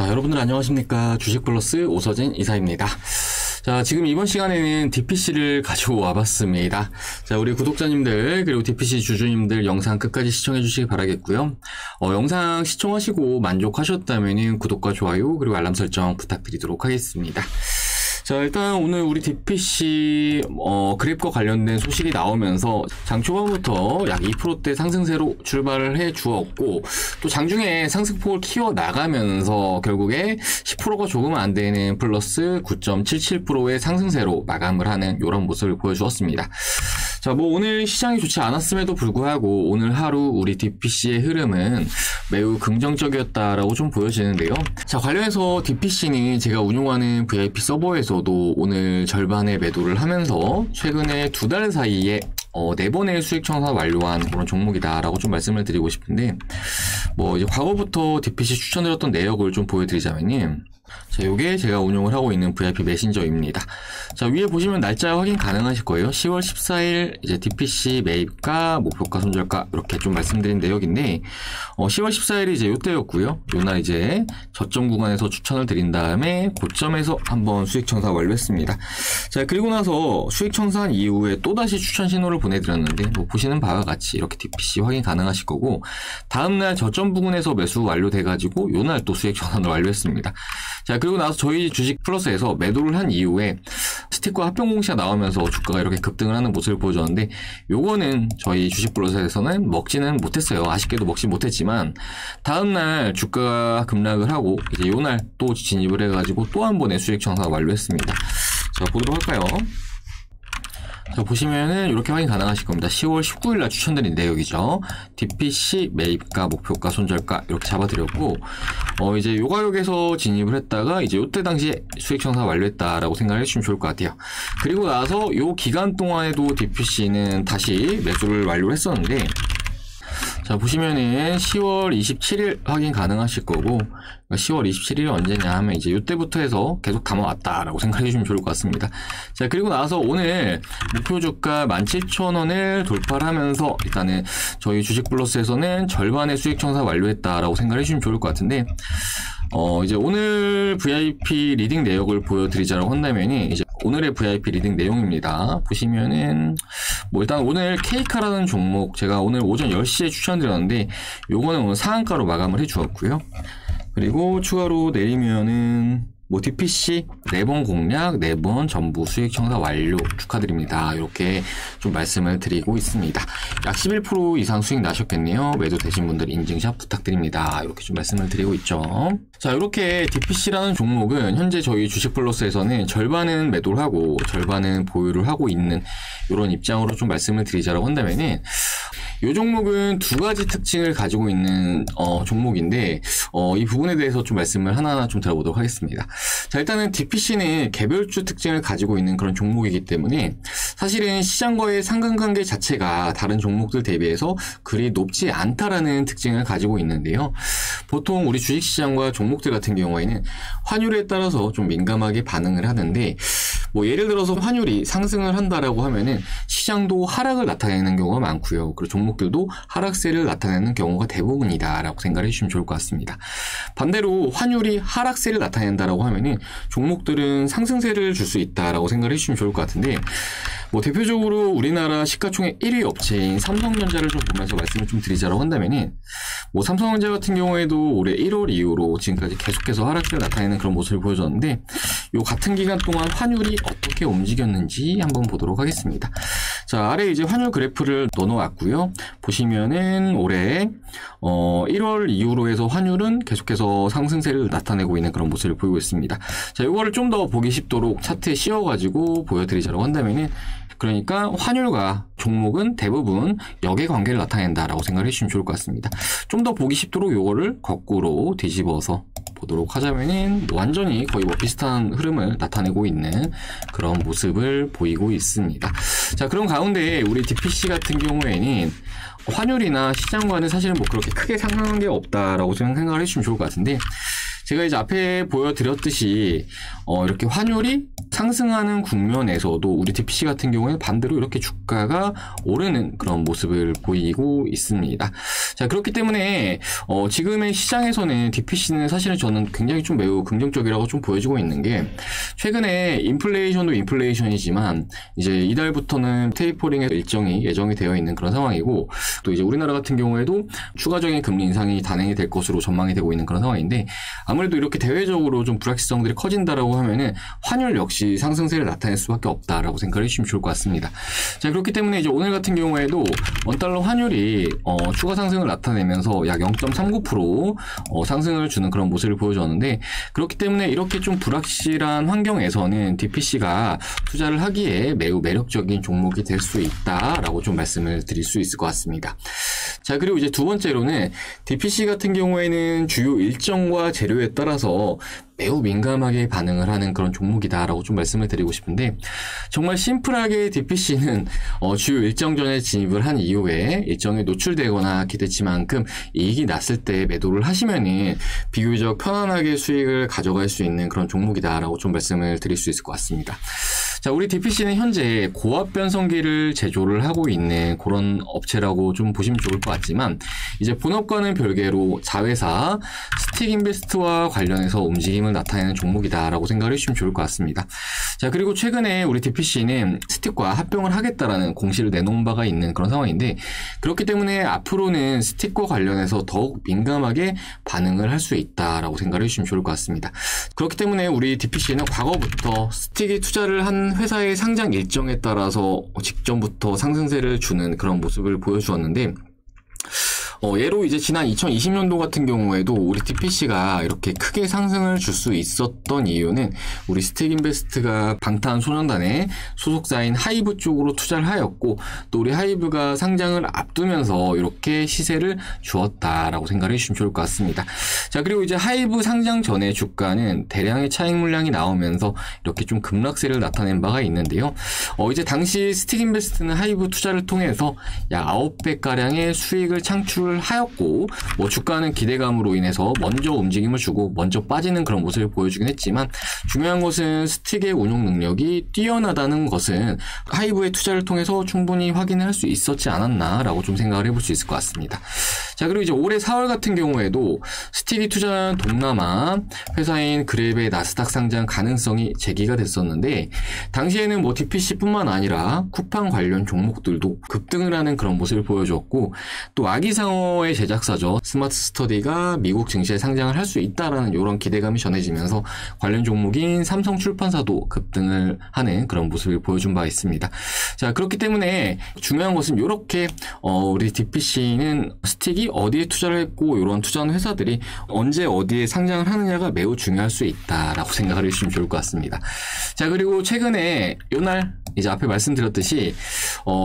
자, 여러분들 안녕하십니까. 주식플러스 오서진 이사입니다. 자, 지금 이번 시간에는 DPC를 가지고 와봤습니다. 자, 우리 구독자님들 그리고 DPC 주주님들 영상 끝까지 시청해 주시기 바라겠고요. 영상 시청하시고 만족하셨다면 구독과 좋아요 그리고 알람 설정 부탁드리도록 하겠습니다. 자, 일단 오늘 우리 DPC 그래프와 관련된 소식이 나오면서 장 초반부터 약 2%대 상승세로 출발을 해 주었고, 또 장중에 상승폭을 키워 나가면서 결국에 10%가 조금 안 되는 플러스 9.77%의 상승세로 마감을 하는 이런 모습을 보여주었습니다. 자, 오늘 시장이 좋지 않았음에도 불구하고 오늘 하루 우리 DPC의 흐름은 매우 긍정적이었다라고 좀 보여지는데요. 자, 관련해서 DPC는 제가 운용하는 VIP 서버에서도 오늘 절반의 매도를 하면서 최근에 2달 사이에 4번의 수익 청산 완료한 그런 종목이다라고 좀 말씀을 드리고 싶은데, 이제 과거부터 DPC 추천드렸던 내역을 좀 보여드리자면요. 자, 요게 제가 운용을 하고 있는 VIP 메신저입니다. 자, 위에 보시면 날짜 확인 가능하실 거예요. 10월 14일 이제 DPC 매입가, 목표가, 손절가 이렇게 좀 말씀드린 내역인데, 10월 14일이 이제 요때였고요. 요날 이제 저점 구간에서 추천을 드린 다음에 고점에서 한번 수익 청산 완료했습니다. 자, 그리고 나서 수익 청산 이후에 또다시 추천 신호를 보내드렸는데, 보시는 바와 같이 이렇게 DPC 확인 가능하실 거고, 다음날 저점 부근에서 매수 완료돼가지고 요날 또 수익 청산을 완료했습니다. 자, 그리고 나서 저희 주식 플러스에서 매도를 한 이후에 스틱과 합병 공시가 나오면서 주가가 이렇게 급등을 하는 모습을 보여줬는데, 요거는 저희 주식 플러스에서는 먹지는 못했어요. 아쉽게도 먹지 못했지만 다음날 주가가 급락을 하고 이제 요날 또 진입을 해가지고 또 한 번의 수익 청산 완료했습니다. 자, 보도록 할까요? 자, 보시면은 이렇게 확인 가능하실 겁니다. 10월 19일날 추천드린 내역이죠. DPC 매입가, 목표가, 손절가 이렇게 잡아드렸고, 이제 요 가격에서 진입을 했다가 이제 요때 당시에 수익 청산 완료했다라고 생각을 해주시면 좋을 것 같아요. 그리고 나서 요 기간 동안에도 DPC는 다시 매수를 완료를 했었는데, 자, 보시면은 10월 27일 확인 가능하실 거고, 10월 27일이 언제냐 하면 이제 이때부터 해서 계속 담아왔다라고 생각해 주시면 좋을 것 같습니다. 자, 그리고 나서 오늘 목표 주가 17,000원을 돌파를 하면서 일단은 저희 주식 플러스에서는 절반의 수익 청산 완료했다라고 생각해 주시면 좋을 것 같은데, 이제 오늘 VIP 리딩 내역을 보여드리자라고 한다면이 이제 오늘의 VIP 리딩 내용입니다. 보시면은 일단 오늘 케이카라는 종목 제가 오늘 오전 10시에 추천드렸는데, 요거는 오늘 상한가로 마감을 해 주었고요. 그리고 추가로 내리면은 DPC 4번 공략, 4번 전부 수익 청산 완료 축하드립니다. 이렇게 좀 말씀을 드리고 있습니다. 약 11% 이상 수익 나셨겠네요. 매도 되신 분들 인증샷 부탁드립니다. 이렇게 좀 말씀을 드리고 있죠. 자, 이렇게 DPC라는 종목은 현재 저희 주식 플러스에서는 절반은 매도를 하고 절반은 보유를 하고 있는 이런 입장으로 좀 말씀을 드리자라고 한다면은, 이 종목은 두 가지 특징을 가지고 있는 종목인데, 이 부분에 대해서 좀 말씀을 하나하나 좀 들어보도록 하겠습니다. 자, 일단은 DPC는 개별주 특징을 가지고 있는 그런 종목이기 때문에 사실은 시장과의 상관관계 자체가 다른 종목들 대비해서 그리 높지 않다라는 특징을 가지고 있는데요. 보통 우리 주식시장과 종목들 같은 경우에는 환율에 따라서 좀 민감하게 반응을 하는데, 예를 들어서 환율이 상승을 한다라고 하면은 시장도 하락을 나타내는 경우가 많고요. 그리고 종목들도 하락세를 나타내는 경우가 대부분이다라고 생각을 해주시면 좋을 것 같습니다. 반대로 환율이 하락세를 나타낸다라고 하면은 종목들은 상승세를 줄 수 있다라고 생각을 해주시면 좋을 것 같은데, 대표적으로 우리나라 시가총액 1위 업체인 삼성전자를 좀 보면서 말씀을 좀 드리자라고 한다면은, 삼성전자 같은 경우에도 올해 1월 이후로 지금까지 계속해서 하락세를 나타내는 그런 모습을 보여줬는데, 요 같은 기간 동안 환율이 어떻게 움직였는지 한번 보도록 하겠습니다. 자, 아래 이제 환율 그래프를 넣어놨고요. 보시면은 올해 1월 이후로 해서 환율은 계속해서 상승세를 나타내고 있는 그런 모습을 보이고 있습니다. 자, 요거를 좀 더 보기 쉽도록 차트에 씌워가지고 보여드리자라고 한다면은, 그러니까 환율과 종목은 대부분 역의 관계를 나타낸다라고 생각을 해주시면 좋을 것 같습니다. 좀 더 보기 쉽도록 요거를 거꾸로 뒤집어서 보도록 하자면은 완전히 거의 비슷한 흐름을 나타내고 있는 그런 모습을 보이고 있습니다. 자, 그럼 가운데 우리 DPC 같은 경우에는 환율이나 시장과는 사실은 그렇게 크게 상관한 게 없다라고 생각을 해주시면 좋을 것 같은데, 제가 이제 앞에 보여드렸듯이 이렇게 환율이 상승하는 국면에서도 우리 DPC 같은 경우에는 반대로 이렇게 주가가 오르는 그런 모습을 보이고 있습니다. 자, 그렇기 때문에 지금의 시장에서는 DPC는 사실은 저는 굉장히 좀 매우 긍정적이라고 좀 보여지고 있는 게, 최근에 인플레이션도 인플레이션이지만 이제 이달부터는 테이퍼링의 일정이 예정이 되어 있는 그런 상황이고, 또 이제 우리나라 같은 경우에도 추가적인 금리 인상이 단행이 될 것으로 전망이 되고 있는 그런 상황인데, 아무래도 이렇게 대외적으로 좀 불확실성들이 커진다라고 하면은 환율 역시 상승세를 나타낼 수밖에 없다라고 생각을 해주시면 좋을 것 같습니다. 자, 그렇기 때문에 이제 오늘 같은 경우에도 원달러 환율이 추가 상승을 나타내면서 약 0.39% 상승을 주는 그런 모습을 보여줬는데, 그렇기 때문에 이렇게 좀 불확실한 환경에서는 DPC가 투자를 하기에 매우 매력적인 종목이 될 수 있다라고 좀 말씀을 드릴 수 있을 것 같습니다. 자, 그리고 이제 두 번째로는 DPC 같은 경우에는 주요 일정과 재료에 따라서 매우 민감하게 반응을 하는 그런 종목이다라고 좀 말씀을 드리고 싶은데, 정말 심플하게 DPC는 주요 일정 전에 진입을 한 이후에 일정에 노출되거나 기대치만큼 이익이 났을 때 매도를 하시면은 비교적 편안하게 수익을 가져갈 수 있는 그런 종목이다라고 좀 말씀을 드릴 수 있을 것 같습니다. 자, 우리 DPC는 현재 고압 변성기를 제조를 하고 있는 그런 업체라고 좀 보시면 좋을 것 같지만, 이제 본업과는 별개로 자회사 스틱인베스트와 관련해서 움직임을 나타내는 종목이다라고 생각을 해주시면 좋을 것 같습니다. 자, 그리고 최근에 우리 DPC는 스틱과 합병을 하겠다라는 공시를 내놓은 바가 있는 그런 상황인데, 그렇기 때문에 앞으로는 스틱과 관련해서 더욱 민감하게 반응을 할 수 있다라고 생각을 해주시면 좋을 것 같습니다. 그렇기 때문에 우리 DPC는 과거부터 스틱이 투자를 한 회사의 상장 일정에 따라서 직전부터 상승세를 주는 그런 모습을 보여주었는데, 예로 이제 지난 2020년도 같은 경우에도 우리 DPC가 이렇게 크게 상승을 줄 수 있었던 이유는 우리 스틱인베스트가 방탄소년단의 소속사인 하이브 쪽으로 투자를 하였고, 또 우리 하이브가 상장을 앞두면서 이렇게 시세를 주었다라고 생각을 해주시면 좋을 것 같습니다. 자, 그리고 이제 하이브 상장 전에 주가는 대량의 차익 물량이 나오면서 이렇게 좀 급락세를 나타낸 바가 있는데요. 이제 당시 스틱인베스트는 하이브 투자를 통해서 약 9배가량의 수익을 창출 하였고, 주가는 기대감으로 인해서 먼저 움직임을 주고 먼저 빠지는 그런 모습을 보여주긴 했지만, 중요한 것은 스틱의 운용 능력이 뛰어나다는 것은 하이브의 투자를 통해서 충분히 확인을 할 수 있었지 않았나라고 좀 생각을 해볼 수 있을 것 같습니다. 자, 그리고 이제 올해 4월 같은 경우에도 스틱이 투자한 동남아 회사인 그랩의 나스닥 상장 가능성이 제기가 됐었는데, 당시에는 DPC뿐만 아니라 쿠팡 관련 종목들도 급등을 하는 그런 모습을 보여줬고, 또 아기상어의 제작사죠, 스마트 스터디가 미국 증시에 상장을 할 수 있다라는 이런 기대감이 전해지면서 관련 종목인 삼성 출판사도 급등을 하는 그런 모습을 보여준 바 있습니다. 자, 그렇기 때문에 중요한 것은 이렇게 우리 DPC는 스틱이 어디에 투자를 했고, 이런 투자하는 회사들이 언제 어디에 상장을 하느냐가 매우 중요할 수 있다라고 생각을 해주시면 좋을 것 같습니다. 자, 그리고 최근에 요날 이제 앞에 말씀드렸듯이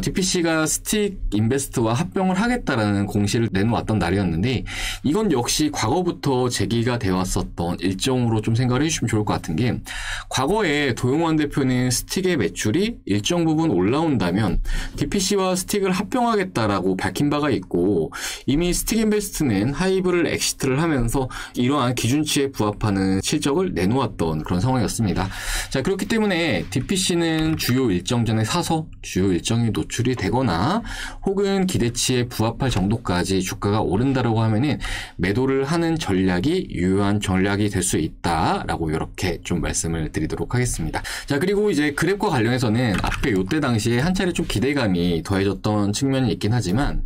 DPC가 스틱 인베스트와 합병을 하겠다라는 공시를 내놓았던 날이었는데, 이건 역시 과거부터 제기가 되어 왔었던 일정으로 좀 생각을 해주시면 좋을 것 같은 게, 과거에 도용환 대표는 스틱의 매출이 일정 부분 올라온다면 DPC와 스틱을 합병하겠다라고 밝힌 바가 있고, 이미 스틱인베스트는 하이브를 엑시트를 하면서 이러한 기준치에 부합하는 실적을 내놓았던 그런 상황이었습니다. 자, 그렇기 때문에 DPC는 주요 일정 전에 사서 주요 일정이 노출이 되거나 혹은 기대치에 부합할 정도까지 주가가 오른다라고 하면은 매도를 하는 전략이 유효한 전략이 될 수 있다라고 이렇게 좀 말씀을 드리도록 하겠습니다. 자, 그리고 이제 그랩과 관련해서는 앞에 요때 당시에 한 차례 좀 기대감이 더해졌던 측면이 있긴 하지만,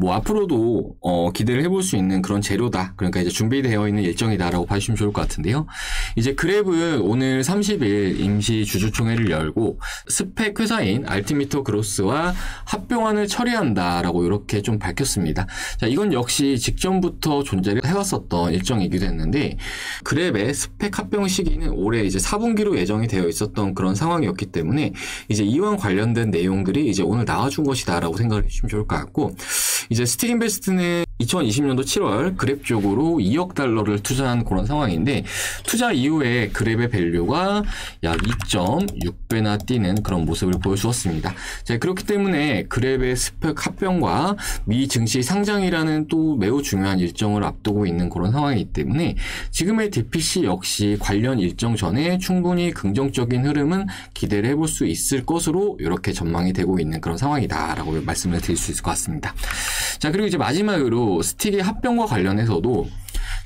앞으로도 기대를 해볼 수 있는 그런 재료다, 그러니까 이제 준비되어 있는 일정이다라고 봐주시면 좋을 것 같은데요. 이제 그랩은 오늘 30일 임시 주주총회를 열고 스펙 회사인 알티미터 그로스와 합병안을 처리한다라고 이렇게 좀 밝혔습니다. 자, 이건 역시 직전부터 존재를 해왔었던 일정이기도 했는데, 그랩의 스펙 합병 시기는 올해 이제 4분기로 예정이 되어 있었던 그런 상황이었기 때문에 이제 이와 관련된 내용들이 이제 오늘 나와준 것이다라고 생각을 해주시면 좋을 것 같고, 이제 스틱인베스트는 2020년도 7월 그랩 쪽으로 2억 달러를 투자한 그런 상황인데 투자 이후에 그랩의 밸류가 약 2.6배나 뛰는 그런 모습을 보여주었습니다. 자, 그렇기 때문에 그랩의 스펙 합병과 미 증시 상장이라는 또 매우 중요한 일정을 앞두고 있는 그런 상황이기 때문에 지금의 DPC 역시 관련 일정 전에 충분히 긍정적인 흐름은 기대를 해볼 수 있을 것으로 이렇게 전망이 되고 있는 그런 상황이다라고 말씀을 드릴 수 있을 것 같습니다. 자, 그리고 이제 마지막으로 스틱의 합병과 관련해서도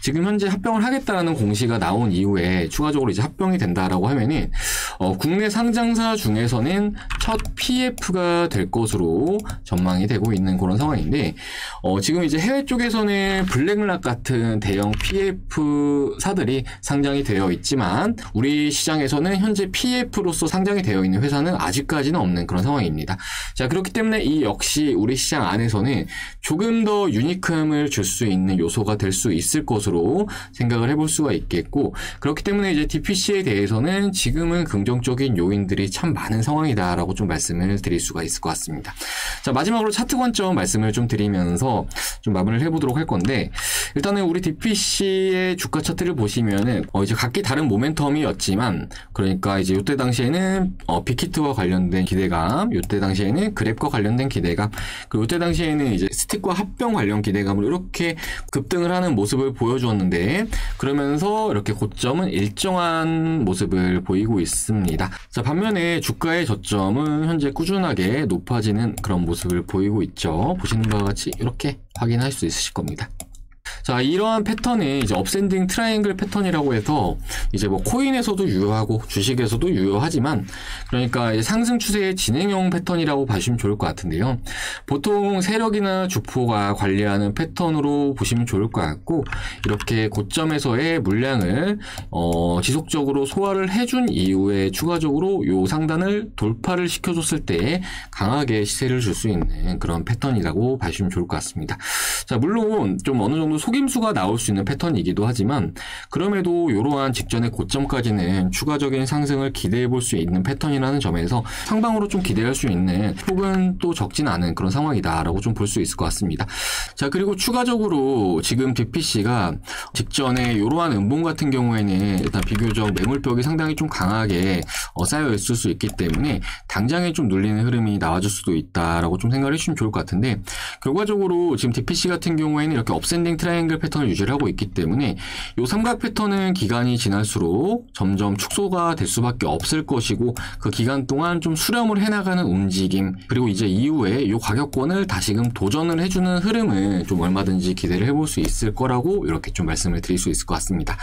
지금 현재 합병을 하겠다라는 공시가 나온 이후에 추가적으로 이제 합병이 된다라고 하면은 국내 상장사 중에서는 첫 PF가 될 것으로 전망이 되고 있는 그런 상황인데 지금 이제 해외 쪽에서는 블랙락 같은 대형 PF사들이 상장이 되어 있지만 우리 시장에서는 현재 PF로서 상장이 되어 있는 회사는 아직까지는 없는 그런 상황입니다. 자, 그렇기 때문에 이 역시 우리 시장 안에서는 조금 더 유니크함을 줄 수 있는 요소가 될 수 있을 것으로 생각을 해볼 수가 있겠고 그렇기 때문에 이제 DPC에 대해서는 지금은 긍정적인 요인들이 참 많은 상황이다라고 좀 말씀을 드릴 수가 있을 것 같습니다. 자, 마지막으로 차트 관점 말씀을 좀 드리면서 좀 마무리를 해보도록 할 건데 일단은 우리 DPC의 주가 차트를 보시면은 이제 각기 다른 모멘텀이었지만 그러니까 이제 이때 당시에는 빅히트와 관련된 기대감, 이때 당시에는 그랩과 관련된 기대감, 그리고 이때 당시에는 이제 스틱과 합병 관련 기대감으로 이렇게 급등을 하는 모습을 보여주었는데 그러면서 이렇게 고점은 일정한 모습을 보이고 있습니다. 자, 반면에 주가의 저점은 현재 꾸준하게 높아지는 그런 모습을 보이고 있죠. 보시는 바와 같이 이렇게 확인할 수 있으실 겁니다. 자, 이러한 패턴이 이제 업센딩 트라이앵글 패턴이라고 해서 이제 뭐 코인에서도 유효하고 주식에서도 유효하지만 그러니까 이제 상승 추세의 진행형 패턴이라고 봐주시면 좋을 것 같은데요. 보통 세력이나 주포가 관리하는 패턴으로 보시면 좋을 것 같고 이렇게 고점에서의 물량을 지속적으로 소화를 해준 이후에 추가적으로 요 상단을 돌파를 시켜줬을 때 강하게 시세를 줄 수 있는 그런 패턴이라고 봐주시면 좋을 것 같습니다. 자, 물론 좀 어느 정도 속임수가 나올 수 있는 패턴이기도 하지만 그럼에도 이러한 직전의 고점까지는 추가적인 상승을 기대해 볼 수 있는 패턴이라는 점에서 상방으로 좀 기대할 수 있는 폭은 또 적진 않은 그런 상황이다라고 좀 볼 수 있을 것 같습니다. 자, 그리고 추가적으로 지금 DPC가 직전에 이러한 음봉 같은 경우에는 일단 비교적 매물벽이 상당히 좀 강하게 쌓여 있을 수 있기 때문에 당장에 좀 눌리는 흐름이 나와줄 수도 있다라고 좀 생각을 해주시면 좋을 것 같은데 결과적으로 지금 DPC 같은 경우에는 이렇게 업센딩 트라이앵글 패턴을 유지를 하고 있기 때문에 이 삼각 패턴은 기간이 지날수록 점점 축소가 될 수밖에 없을 것이고 그 기간 동안 좀 수렴을 해나가는 움직임 그리고 이제 이후에 이 가격권을 다시금 도전을 해주는 흐름을 좀 얼마든지 기대를 해볼 수 있을 거라고 이렇게 좀 말씀을 드릴 수 있을 것 같습니다.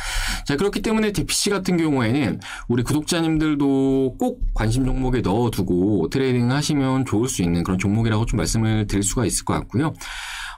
자, 그렇기 때문에 DPC 같은 경우에는 우리 구독자님들도 꼭 관심 종목에 넣어두고 트레이딩 하시면 좋을 수 있는 그런 종목이라고 좀 말씀을 드릴 수가 있을 것 같고요.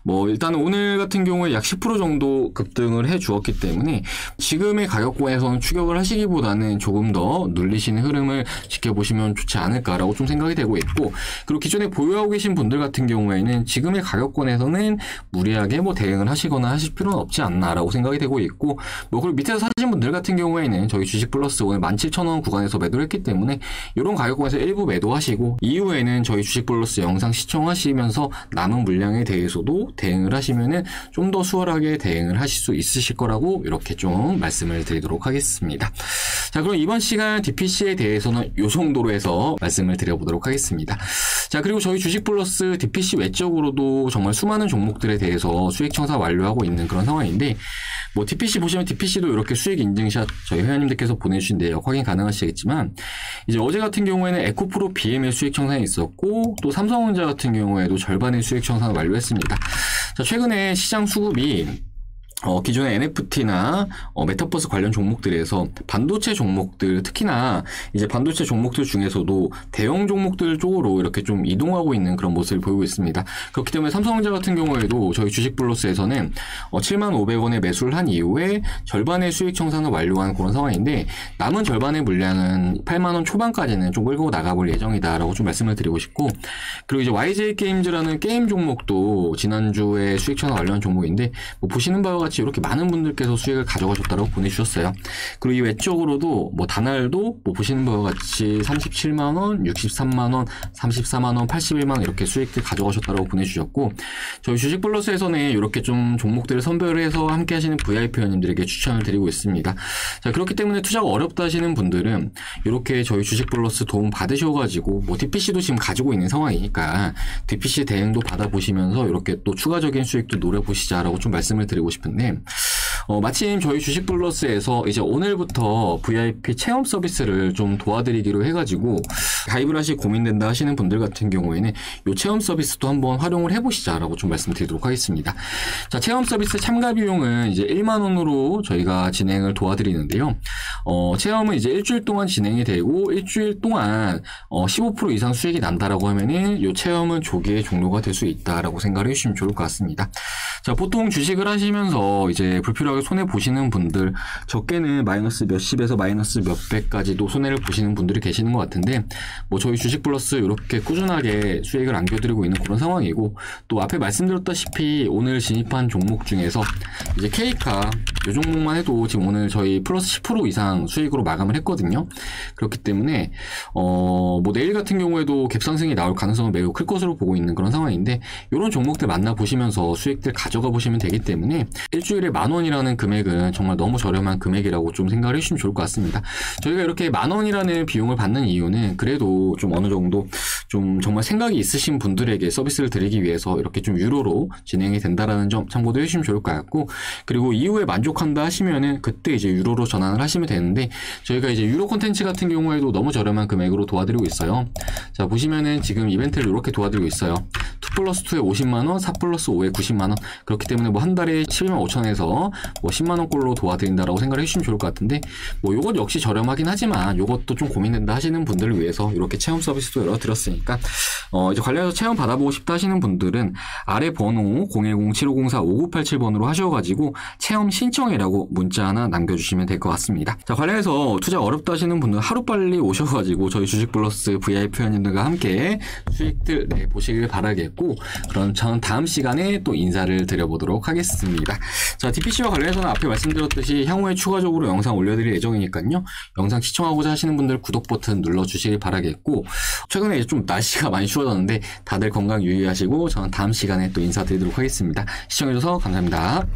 뭐 일단 오늘 같은 경우에 약 10% 정도 급등을 해 주었기 때문에 지금의 가격권에서는 추격을 하시기보다는 조금 더 눌리시는 흐름을 지켜보시면 좋지 않을까라고 좀 생각이 되고 있고 그리고 기존에 보유하고 계신 분들 같은 경우에는 지금의 가격권에서는 무리하게 뭐 대응을 하시거나 하실 필요는 없지 않나라고 생각이 되고 있고 뭐 그리고 밑에서 사신 분들 같은 경우에는 저희 주식 플러스 오늘 17,000원 구간에서 매도를 했기 때문에 이런 가격권에서 일부 매도하시고 이후에는 저희 주식 플러스 영상 시청하시면서 남은 물량에 대해서도 대응을 하시면은 좀 더 수월하게 대응을 하실 수 있으실 거라고 이렇게 좀 말씀을 드리도록 하겠습니다. 자, 그럼 이번 시간 DPC에 대해서는 이 정도로 해서 말씀을 드려보도록 하겠습니다. 자, 그리고 저희 주식 플러스 DPC 외적으로도 정말 수많은 종목들에 대해서 수익 청산 완료하고 있는 그런 상황인데 뭐 DPC 보시면 DPC도 이렇게 수익 인증샷 저희 회원님들께서 보내주신 내역 확인 가능하시겠지만 이제 어제 같은 경우에는 에코프로 BM의 수익 청산이 있었고 또 삼성전자 같은 경우에도 절반의 수익 청산을 완료했습니다. 자, 최근에 시장 수급이 기존의 NFT나 메타버스 관련 종목들에서 반도체 종목들 특히나 이제 반도체 종목들 중에서도 대형 종목들 쪽으로 이렇게 좀 이동하고 있는 그런 모습을 보이고 있습니다. 그렇기 때문에 삼성전자 같은 경우에도 저희 주식 플러스에서는 75,000원에 매수를 한 이후에 절반의 수익 청산을 완료한 그런 상황인데 남은 절반의 물량은 80,000원 초반까지는 좀 끌고 나가볼 예정이다라고 좀 말씀을 드리고 싶고 그리고 이제 YJ 게임즈라는 게임 종목도 지난주에 수익 청산 완료한 종목인데 뭐 보시는 바와 같이 이렇게 많은 분들께서 수익을 가져가셨다고 보내주셨어요. 그리고 이 외적으로도 뭐 단알도 뭐 보시는 바와 같이 37만원, 63만원, 34만원, 81만원 이렇게 수익들 가져가셨다고 보내주셨고, 저희 주식플러스에서는 이렇게 좀 종목들을 선별해서 함께 하시는 VIP 회원님들에게 추천을 드리고 있습니다. 자, 그렇기 때문에 투자가 어렵다 하시는 분들은 이렇게 저희 주식플러스 도움 받으셔가지고 뭐 DPC도 지금 가지고 있는 상황이니까 DPC 대행도 받아보시면서 이렇게 또 추가적인 수익도 노려보시자라고 좀 말씀을 드리고 싶은데, 마침 저희 주식플러스에서 이제 오늘부터 VIP 체험 서비스를 좀 도와드리기로 해가지고 가입을 하실 고민된다 하시는 분들 같은 경우에는 이 체험 서비스도 한번 활용을 해보시자라고 좀 말씀드리도록 하겠습니다. 자, 체험 서비스 참가 비용은 이제 1만원으로 저희가 진행을 도와드리는데요. 체험은 이제 일주일 동안 진행이 되고 일주일 동안 15% 이상 수익이 난다라고 하면은 이 체험은 조기에 종료가 될 수 있다라고 생각을 해주시면 좋을 것 같습니다. 자, 보통 주식을 하시면서 이제 불필요하게 손해 보시는 분들, 적게는 마이너스 몇십에서 마이너스 몇백까지도 손해를 보시는 분들이 계시는 것 같은데, 뭐 저희 주식플러스 이렇게 꾸준하게 수익을 안겨드리고 있는 그런 상황이고, 또 앞에 말씀드렸다시피 오늘 진입한 종목 중에서 이제 K카 이 종목만 해도 지금 오늘 저희 플러스 10% 이상 수익으로 마감을 했거든요. 그렇기 때문에 뭐 내일 같은 경우에도 갭상승이 나올 가능성은 매우 클 것으로 보고 있는 그런 상황인데, 이런 종목들 만나보시면서 수익들 가져가 보시면 되기 때문에 일주일에 10,000원이라는 금액은 정말 너무 저렴한 금액이라고 좀 생각을 해주시면 좋을 것 같습니다. 저희가 이렇게 10,000원이라는 비용을 받는 이유는 그래도 좀 어느 정도 좀 정말 생각이 있으신 분들에게 서비스를 드리기 위해서 이렇게 좀 유로로 진행이 된다라는 점 참고도 해주시면 좋을 것 같고, 그리고 이후에 만족한다 하시면은 그때 이제 유로로 전환을 하시면 되는데, 저희가 이제 유로 콘텐츠 같은 경우에도 너무 저렴한 금액으로 도와드리고 있어요. 자, 보시면은 지금 이벤트를 이렇게 도와드리고 있어요. 2+2에 50만원, 4+5에 90만원. 그렇기 때문에 뭐 한 달에 125,000원에서 뭐 10만원꼴로 도와드린다라고 생각을 해주시면 좋을 것 같은데, 뭐 요것 역시 저렴하긴 하지만 요것도 좀 고민된다 하시는 분들을 위해서 이렇게 체험 서비스도 열어드렸으니까 이제 관련해서 체험 받아보고 싶다 하시는 분들은 아래 번호 010-7504-5987번으로 하셔가지고 체험 신청이라고 문자 하나 남겨주시면 될 것 같습니다. 자, 관련해서 투자 어렵다 하시는 분들은 하루빨리 오셔가지고 저희 주식플러스 VIP 회원님들과 함께 수익들 보시길 바라겠고, 그럼 저는 다음 시간에 또 인사를 드려보도록 하겠습니다. 자, DPC와 관련해서는 앞에 말씀드렸듯이 향후에 추가적으로 영상 올려드릴 예정이니까요. 영상 시청하고자 하시는 분들 구독 버튼 눌러주시길 바라겠고, 최근에 좀 날씨가 많이 추워졌는데 다들 건강 유의하시고 저는 다음 시간에 또 인사드리도록 하겠습니다. 시청해주셔서 감사합니다.